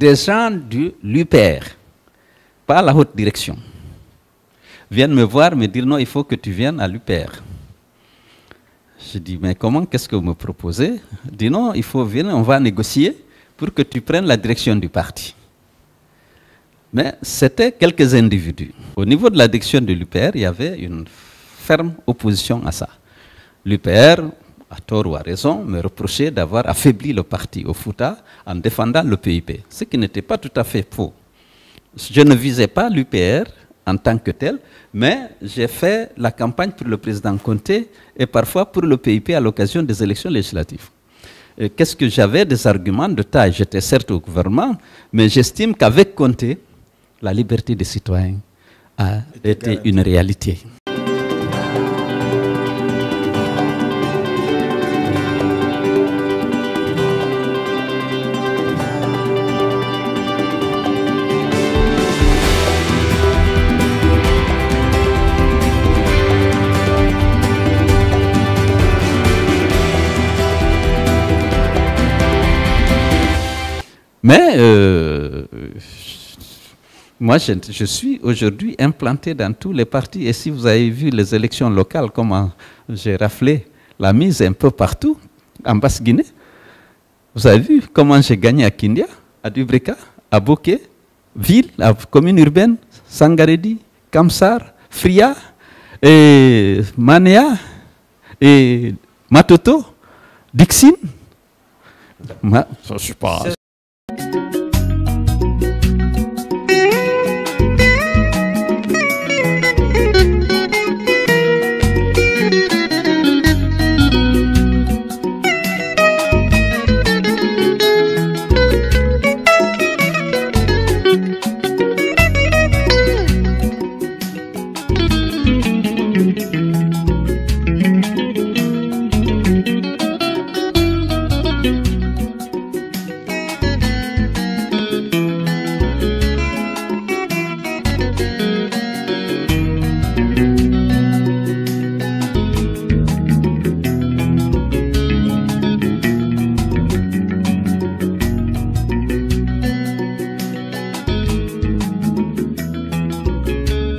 des gens de l'UPR, pas la haute direction, viennent me voir, me dire non, il faut que tu viennes à l'UPR. Je dis, mais comment, qu'est-ce que vous me proposez? Il dit non, il faut venir, on va négocier pour que tu prennes la direction du parti. Mais c'était quelques individus. Au niveau de la direction de l'UPR, il y avait une ferme opposition à ça. L'UPR, à tort ou à raison, me reprochait d'avoir affaibli le parti au Fouta en défendant le PIP, ce qui n'était pas tout à fait faux. Je ne visais pas l'UPR en tant que tel, mais j'ai fait la campagne pour le président Conté et parfois pour le PIP à l'occasion des élections législatives. Qu'est-ce que j'avais? Des arguments de taille. J'étais certes au gouvernement, mais j'estime qu'avec Conté, la liberté des citoyens a été une réalité. Mais moi, je suis aujourd'hui implanté dans tous les partis. Et si vous avez vu les élections locales, comment j'ai raflé la mise un peu partout, en Basse-Guinée, vous avez vu comment j'ai gagné à Kindia, à Dubreka, à Boké, ville, à commune urbaine, Sangaredi, Kamsar, Fria, et Manea, et Matoto, Dixine. Je ne sais pas.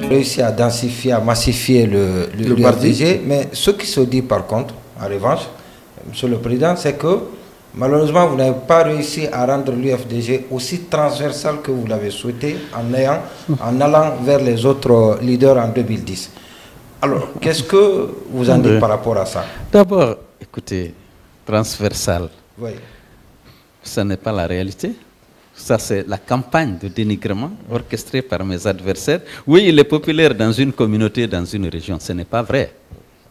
Réussi à densifier, à massifier le FDG, mais ce qui se dit par contre, en revanche, Monsieur le Président, c'est que malheureusement vous n'avez pas réussi à rendre l'UFDG aussi transversal que vous l'avez souhaité en allant vers les autres leaders en 2010. Alors, qu'est-ce que vous en dites par rapport à ça? D'abord, écoutez, transversal, oui. Ce n'est pas la réalité. Ça, c'est la campagne de dénigrement orchestrée par mes adversaires. Oui, il est populaire dans une communauté, dans une région. Ce n'est pas vrai.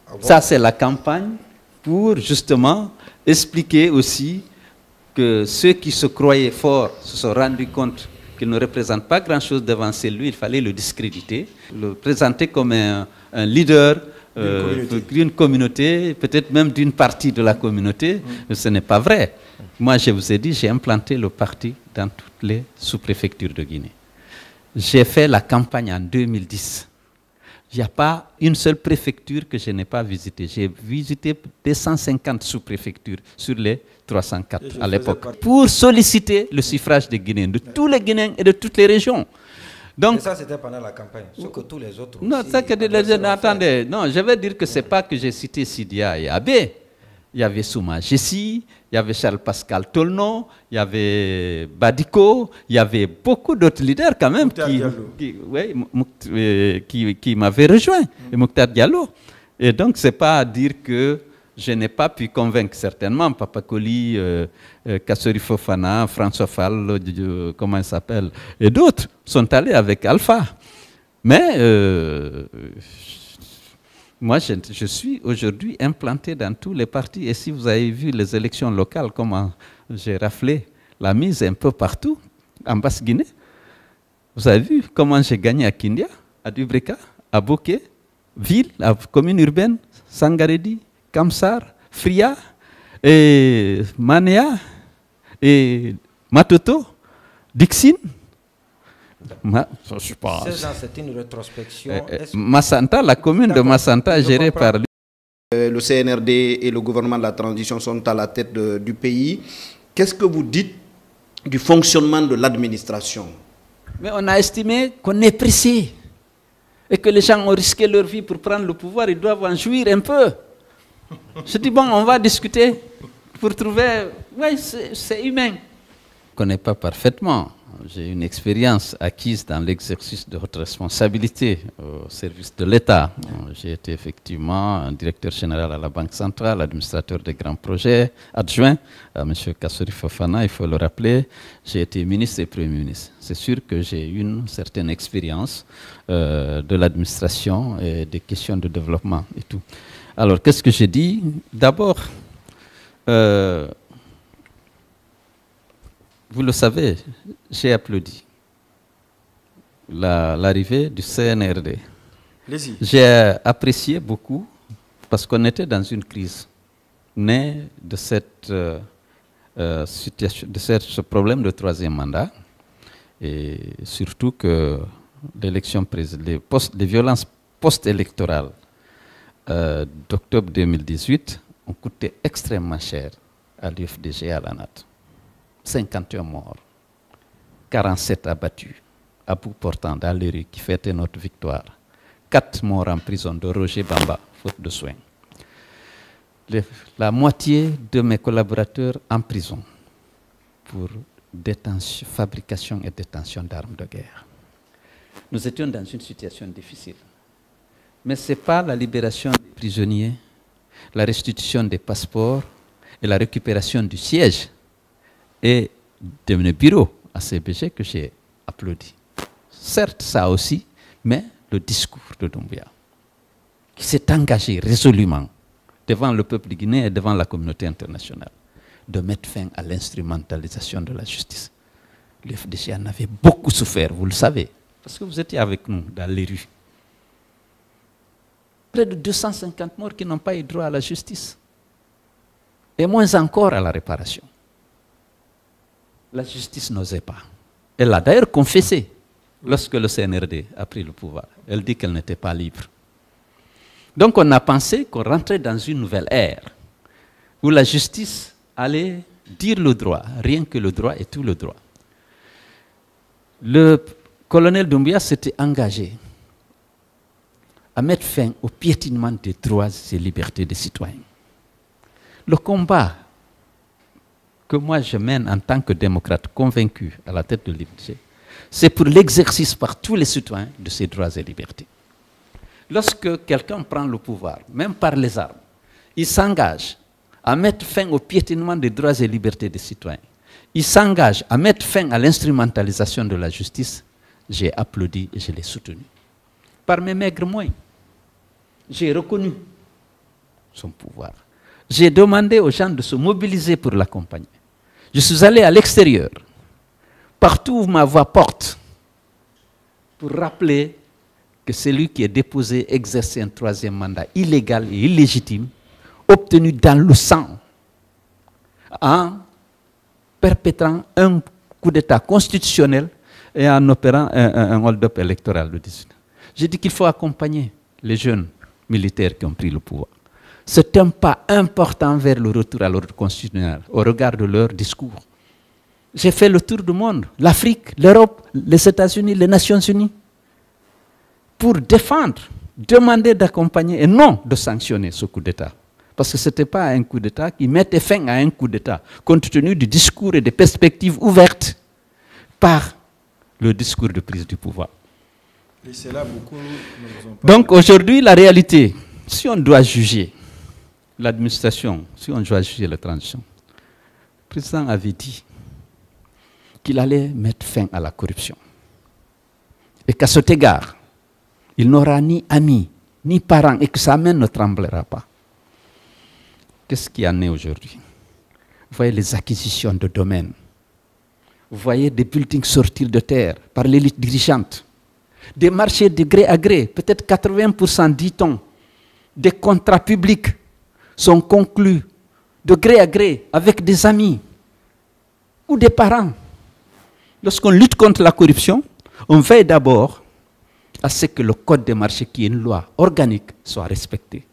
Ah bon? Ça, c'est la campagne pour justement expliquer aussi que ceux qui se croyaient forts se sont rendus compte qu'il ne représente pas grand-chose devant lui. Il fallait le discréditer, le présenter comme un leader d'une communauté, peut-être même d'une partie de la communauté. Ce n'est pas vrai. Moi, je vous ai dit, j'ai implanté le parti dans toutes les sous-préfectures de Guinée. J'ai fait la campagne en 2010. Il n'y a pas une seule préfecture que je n'ai pas visitée. J'ai visité 250 sous-préfectures sur les 304 à l'époque pour solliciter le suffrage des Guinéens, de tous les Guinéens et de toutes les régions. Donc, et ça, c'était pendant la campagne. Ce que tous les autres non, aussi, ça que attendez, non, je vais dire que ce n'est pas que j'ai cité Sidia et Abbé. Il y avait Souma Jessi, il y avait Charles-Pascal Tolno, il y avait Badiko, il y avait beaucoup d'autres leaders quand même qui m'avaient rejoint, et Mokhtar Diallo. Et donc, ce n'est pas à dire que je n'ai pas pu convaincre certainement Papa Koli, Kassori Fofana, François Fall, comment il s'appelle, et d'autres sont allés avec Alpha. Mais moi, je suis aujourd'hui implanté dans tous les partis. Et si vous avez vu les élections locales, comment j'ai raflé la mise un peu partout, en Basse-Guinée, vous avez vu comment j'ai gagné à Kindia, à Dubreka, à Boké, ville, à commune urbaine, Sangaredi, Kamsar, Fria, et Manea, et Matoto, Dixine. C'est une rétrospection. Massanta, la commune de Massanta, gérée par lui. Le CNRD et le gouvernement de la transition sont à la tête du pays. Qu'est-ce que vous dites du fonctionnement de l'administration. Mais on a estimé qu'on est pressé et que les gens ont risqué leur vie pour prendre le pouvoir, ils doivent en jouir un peu. Je dis, bon, on va discuter pour trouver... Oui, c'est humain. Je ne connais pas parfaitement. J'ai une expérience acquise dans l'exercice de haute responsabilité au service de l'État. J'ai été effectivement un directeur général à la Banque centrale, administrateur des grands projets, adjoint à M. Kassori Fofana, il faut le rappeler. J'ai été ministre et Premier ministre. C'est sûr que j'ai une certaine expérience de l'administration et des questions de développement et tout. Alors, qu'est-ce que j'ai dit? D'abord, vous le savez, j'ai applaudi l'arrivée du CNRD. J'ai apprécié beaucoup parce qu'on était dans une crise née de cette situation, de ce problème de troisième mandat, et surtout que l'élection présidentielle, les violences post-électorales d'octobre 2018 ont coûté extrêmement cher à l'UFDG et à la NATO. 51 morts, 47 abattus, à bout portant dans les rues qui fêtaient notre victoire, 4 morts en prison de Roger Bamba, faute de soins. La moitié de mes collaborateurs en prison pour fabrication et détention d'armes de guerre. Nous étions dans une situation difficile. Mais ce n'est pas la libération des prisonniers, la restitution des passeports et la récupération du siège et de mes bureaux à CBG que j'ai applaudi. Certes, ça aussi, mais le discours de Doumbouya, qui s'est engagé résolument devant le peuple guinéen et devant la communauté internationale, de mettre fin à l'instrumentalisation de la justice. Le FDG en avait beaucoup souffert, vous le savez, parce que vous étiez avec nous dans les rues. Près de 250 morts qui n'ont pas eu droit à la justice, et moins encore à la réparation. La justice n'osait pas. Elle a d'ailleurs confessé lorsque le CNRD a pris le pouvoir. Elle dit qu'elle n'était pas libre. Donc on a pensé qu'on rentrait dans une nouvelle ère où la justice allait dire le droit, rien que le droit et tout le droit. Le colonel Doumbouya s'était engagé à mettre fin au piétinement des droits et libertés des citoyens. Le combat que moi je mène en tant que démocrate convaincu à la tête de l'UFDG, c'est pour l'exercice par tous les citoyens de ces droits et libertés. Lorsque quelqu'un prend le pouvoir, même par les armes, il s'engage à mettre fin au piétinement des droits et libertés des citoyens. Il s'engage à mettre fin à l'instrumentalisation de la justice. J'ai applaudi et je l'ai soutenu. Par mes maigres moyens, j'ai reconnu son pouvoir. J'ai demandé aux gens de se mobiliser pour l'accompagner. Je suis allé à l'extérieur, partout où ma voix porte, pour rappeler que celui qui est déposé exerce un troisième mandat illégal et illégitime, obtenu dans le sang, en perpétrant un coup d'État constitutionnel et en opérant un hold-up électoral le 18. J'ai dit qu'il faut accompagner les jeunes militaires qui ont pris le pouvoir. C'est un pas important vers le retour à l'ordre constitutionnel, au regard de leur discours. J'ai fait le tour du monde, l'Afrique, l'Europe, les États-Unis, les Nations Unies, pour défendre, demander d'accompagner et non de sanctionner ce coup d'État. Parce que ce n'était pas un coup d'État qui mettait fin à un coup d'État, compte tenu du discours et des perspectives ouvertes par le discours de prise du pouvoir. Et c'est là beaucoup Donc aujourd'hui, la réalité, si on doit juger l'administration, si on doit juger la transition, le président avait dit qu'il allait mettre fin à la corruption. Et qu'à cet égard, il n'aura ni amis, ni parents, et que sa main ne tremblera pas. Qu'est-ce qui en est aujourd'hui? Vous voyez les acquisitions de domaines. Vous voyez des buildings sortir de terre par l'élite dirigeante. Des marchés de gré à gré, peut-être 80%, dit-on, des contrats publics sont conclus de gré à gré avec des amis ou des parents. Lorsqu'on lutte contre la corruption, on veille d'abord à ce que le code des marchés, qui est une loi organique, soit respecté.